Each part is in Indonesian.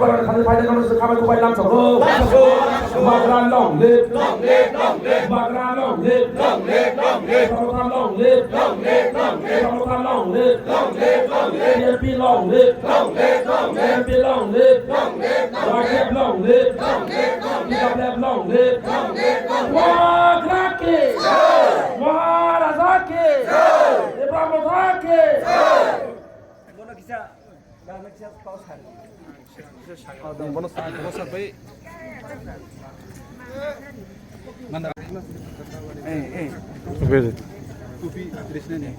Baran Khan Pai Dang Su Khamai Ku Pai Lam Chok Ho Bagran Long Live Bagran Long Live Pramothan Long Live Pramothan Long Live PNP Long Live PNP Long Live Rakep Long Live Iqbal Long Live Wagrake Maharazake Pramotake Bono kisah Gana kisah paus hari Bono sampai mana? Tupi dressnya nih.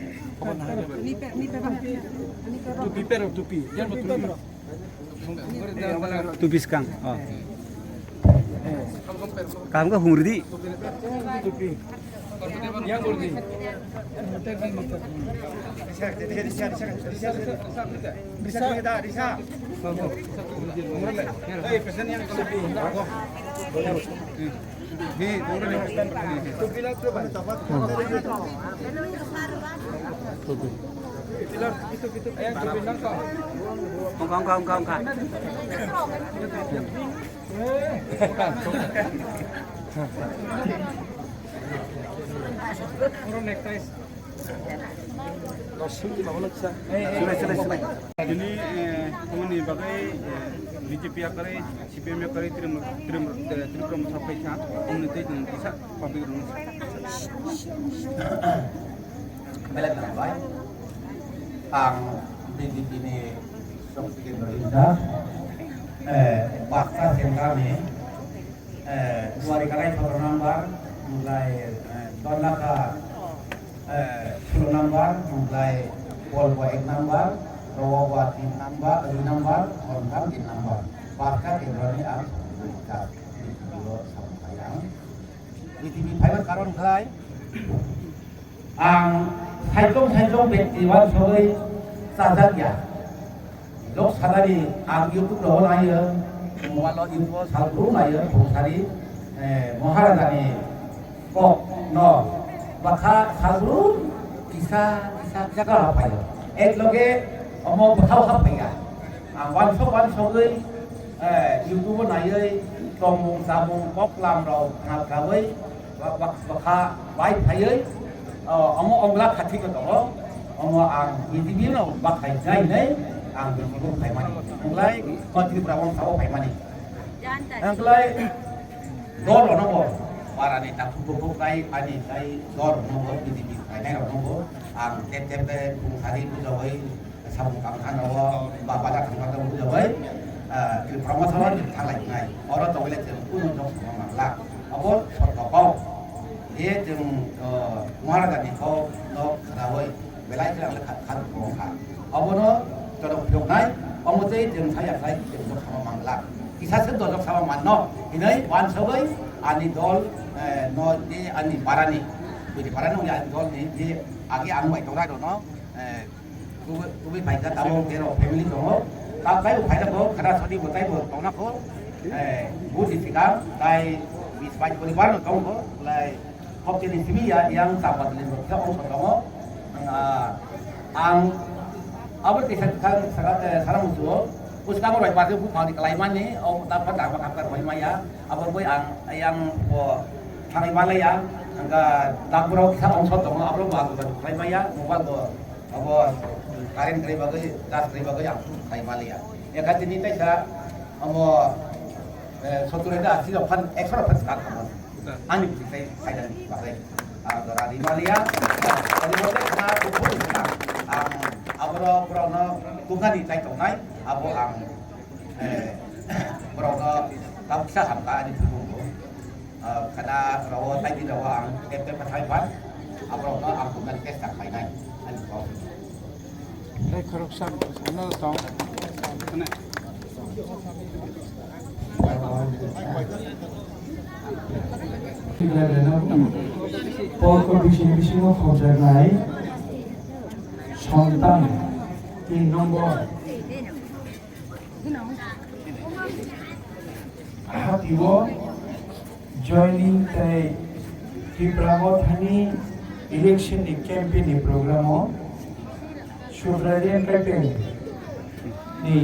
Tupi pero tupi. Yang betul. Tupi sekarang. Oh. Kamu kan hurdi. Tupi. Yang hurdi. Bisa. Eh, pesan yang tupi. Nih, turun nih. Tupi lah tuh, Pak. Tupi. Itu. Ayam tupi nangka. Kong. Turun necktie. Ini teman ini bagai BJP akare CPM akare Tripura sampai saat komunitas yang bisa publik rumah. Kembali baik. Ang BJP ini seperti berita. Bakal kami 2 hari kali nomor mulai Donlaka 10 number mulai Polwa 1 number Rawa 3 number Honda 3 number Bakal Indrani ang berita video sampaian BTV pilot karon khalai ang saitong bektiwan soy sajatya lok sadari ang YouTube lo layo mobile info salru layo bosari Maharajani kok no Bakha salru kisah kalau apa ya? Loge mau bertahu apa ya? Wan sogai YouTube naya tomung sabung kok lam rau ngap kawai bakha baik hayai omlah khati ko to ang BTV no bakhai jai nei ang BTV khai mani mulai konti prawang sawo khai mani ang lai dor no Parani tak cukup kai pani kai dor nomor BTV kai nei nomor ang tep hari pujawai sabung kamkan awa bapak kamkan pujawai ke promosi thalai ngai orang to wele tem pun jong mangla abor sotopau ye jeng muara kan ko no kawai belai jang khat ko kha abono jodok jok nai omote jeng saya sai jeng jok sama mangla kisah sedot jok sama manno inai wan sabai ani dol no di ani parani di parani ni ani dol ni di agi angwai torai do no tu bai ka tamo kero family do tak kai bai da ko kada sadi botai bo tona ko bu di tika kai bis bai paribar no tong ko lai hop jadi simi ya yang sahabat lin do ka ong tomo ang abot tisan kan sarang musuh Puska mo rai pati bu pati kelaiman ni om dapat tak bakar koi maya abor boy ang yang bo thang Himalaya angka dapur kita om sot dong abor ba koi maya mobile bo abor karen kali bagai das kali bagai yang Himalaya ya kan ini teh sa omo soture da si kan extra pas kan ani bisa saya dan bagai dari Himalaya dari bote na kupur abro brono tungan di tai tong nai abo ang brono tau sa hamka di tubuh kada rawo tai di rawo ang ete patai pan abro no ang tungan tes tak pai nai an ko corruption sana tahu kena পরকবিশিনো খোঁজায় সন্তান 3 নম্বর হাতিব জয়নিং তাই ত্রিপুরাগথানি election campaign programme সুব্রাজিয়ান campaign ni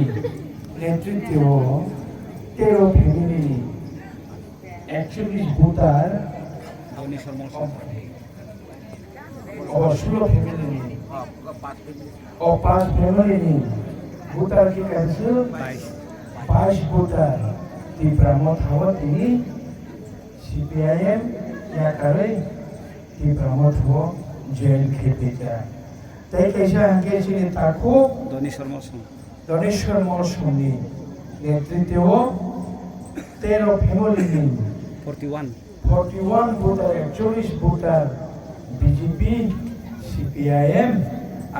नेतृत्व 13 family actually भूतार ধনী শর্মা और 16 फैमिली और 5 फैमिली भूतार की कैसे 22 भूतार di Pramodhawa ini CPIM ya kare di Pramodhawa Jain Khepeta. Tapi kisah angke sini takut ধনী শর্মা Doneshwar Mosuni नेतृत्व 13 family ini 41 voter actually voter BJP CPIM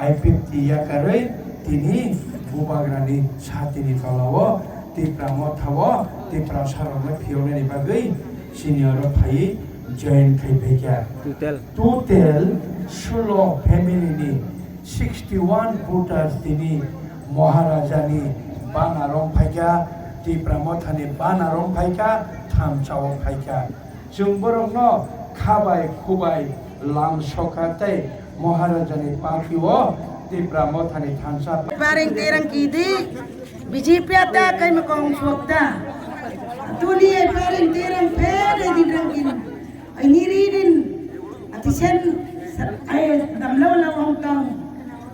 I50 ya kare tini bubagrani saat ini kalau di Pramodhawa di Prasarana Fiona ni bagai senior Pai Jain Khepeta. Total 16 family ni 61 voters tini Maharajani Banarong Paika di Pramodhani Banarong Paika Thamchao Paika. Jumborong no Kabai Kubai Lang Sokate Maharajani Pakiwo di Pramodhani Thamsa. Paring terang kidi BJP ata kay makong swakta. Tuli ay paring terang pwede din rangkin. Ay niridin at isan ay damlaw lang ang taong.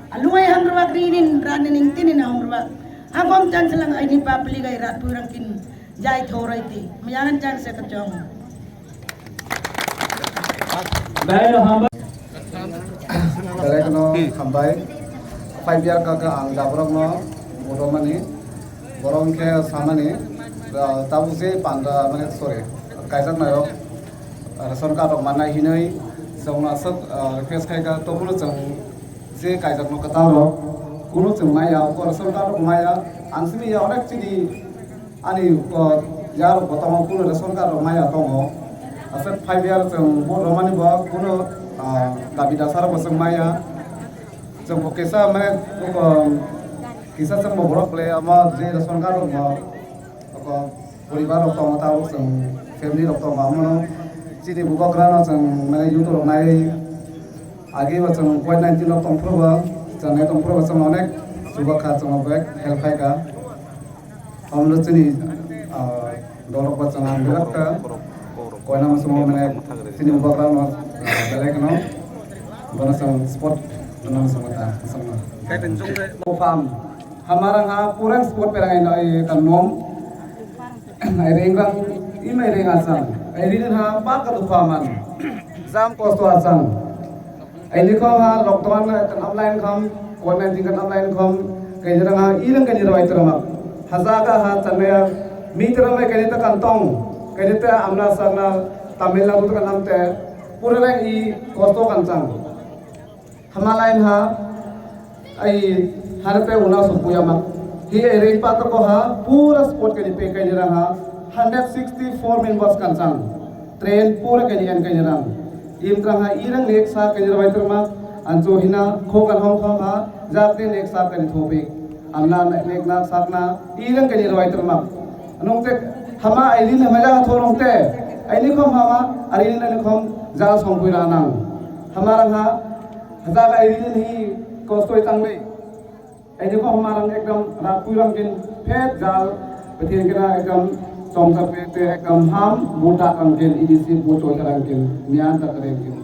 Aluay ang ruwag rinin ranin tinin ang ruwag. Hanggang chance lang ay nipapili kay rat purangkin jay thoray ti. Mayangan chance sa kachong. Dalekno hambai 5 year ka ang dabrok no boromani borong ke samani tabu se panda mane sore kaisar nayo ration card manai hinai songna sak request khai ka tobulo chang je kaisar no kata ro kuno chang maya ko ration card maya ansimi ya onek chini ani ko yar botama kuno ration card maya tongo asat 5 year chang boromani ba kuno dabi dasar basang maya jeng pokesa mane kisah sang borok le ama je ration card ma ko poribar rok tong ta sang family rok tong amno chini bubagrana sang mane yuto rok nai age ba sang COVID-19 rok tong proba janai tong proba sang onek subakha sang bek help hai ka amlo chini dorok ba sang birak ka koina masung mane chini bubagrana dalek no bana sang sport bana sang ta sang cái tình dung đấy farm हमारा हाँ पूरा स्पोर्ट पे रहेगा ये तन्नोम रेंगरंग इमे रेंगा सन ऐलिन हाँ पाक का दुफामन जाम कोस्तो आसन ऐलिको हाँ लॉकडाउन का ऑनलाइन कम कोविड-19 का ऑनलाइन कम कहीं जगह हाँ इरंग कहीं जगह इतना हज़ारा हाँ चलने मीटर में कहीं तक अंतों कहीं तक अमना सरना तमिलनाडु तक नाम ते पूरे रंग ई कोस्तो कंचन हमारा इन हाँ आई harpe una supuya mak hi arrange pa ko ha pura sport ke pe ke raha 164 members kan sang train pura ke nian ke rang im tra ha irang lek sa ke rawai terma anjo hina kho kan hong khong ha jak ne lek sa ke thope amna lek na sakna irang ke rawai terma anong te hama ailin hamaja thorong te aili khom hama ailin ne khom ja songpui ra nang hamara ha hazak ailin hi kostoi tangle ऐसे को हमारा एकदम रापुरंग किन फेट जाल बेथिन केना एकदम सोमसा पे एकदम हम मोटा कंकिन इदिसी बोचो तरंग किन न्यान तक करें किन